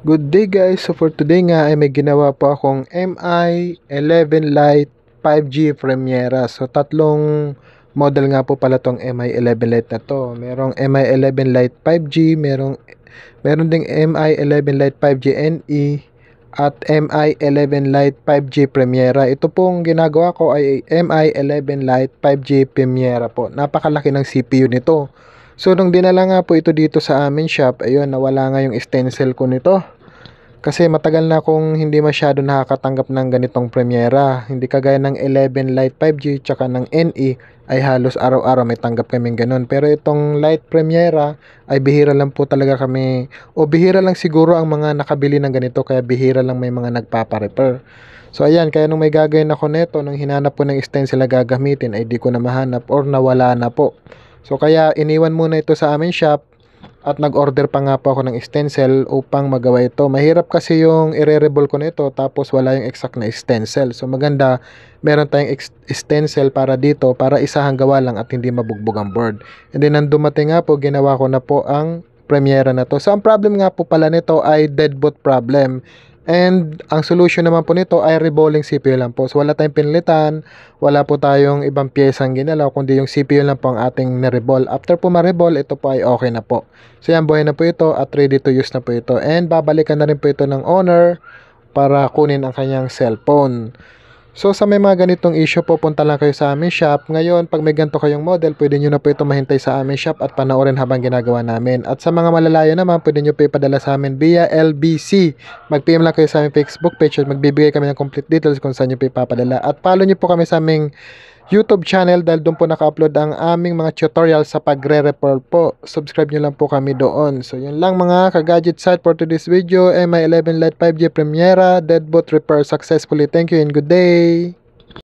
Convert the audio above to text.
Good day guys, so for today nga ay may ginawa po akong MI11 Lite 5G Premiera. So tatlong model nga po pala tong MI11 Lite na to. Merong MI11 Lite 5G, meron ding MI11 Lite 5G NE at MI11 Lite 5G Premiera. Ito pong ginagawa ko ay MI11 Lite 5G Premiera po. Napakalaki ng CPU nito. So nung dinala nga po ito dito sa amin shop, ayun, nawala nga yung stencil ko nito. Kasi matagal na akong hindi masyado nakakatanggap ng ganitong Premiera. Hindi kagaya ng 11 Lite 5G tsaka ng NE ay halos araw-araw may tanggap kaming ganun. Pero itong Lite Premiera ay bihira lang po talaga kami, o bihira lang siguro ang mga nakabili ng ganito, kaya bihira lang may mga nagpapa-repair. So ayan, kaya nung may gagawin ako neto, nung hinanap ko ng stencil na gagamitin ay di ko na mahanap or nawala na po. So kaya iniwan muna ito sa amin shop. At nag-order pa nga po ako ng stencil upang magawa ito. Mahirap kasi yung i-re-reball ko nito tapos wala yung exact na stencil. So maganda, meron tayong stencil para dito, para isahang gawa lang at hindi mabugbog ang board. And then nang dumating nga po, ginawa ko na po ang Premiera na to. So ang problem nga po pala nito ay deadbolt problem. And ang solution naman po nito ay rebolling CPU lang po. So wala tayong pinilitan, wala po tayong ibang piyesang ginalaw, kundi yung CPU lang po ang ating na-reball. After po ma-reball, ito po ay okay na po. So yan, buhay na po ito at ready to use na po ito. And babalikan na rin po ito ng owner para kunin ang kanyang cellphone. So sa may mga ganitong issue po, punta lang kayo sa aming shop. Ngayon, pag may ganito kayong model, pwede nyo na po ito mahintay sa aming shop at panoorin habang ginagawa namin. At sa mga malalayo naman, pwede nyo po ipadala sa amin via LBC. Mag-PM lang kayo sa aming Facebook page at magbibigay kami ng complete details kung saan nyo po ipapadala. At follow nyo po kami sa aming YouTube channel dahil doon po naka-upload ang aming mga tutorial sa pagre-repair po. Subscribe nyo lang po kami doon. So yun lang mga ka-gadget site for today's video. MI11 Lite 5G Premiera deadbolt repair successfully. Thank you and good day!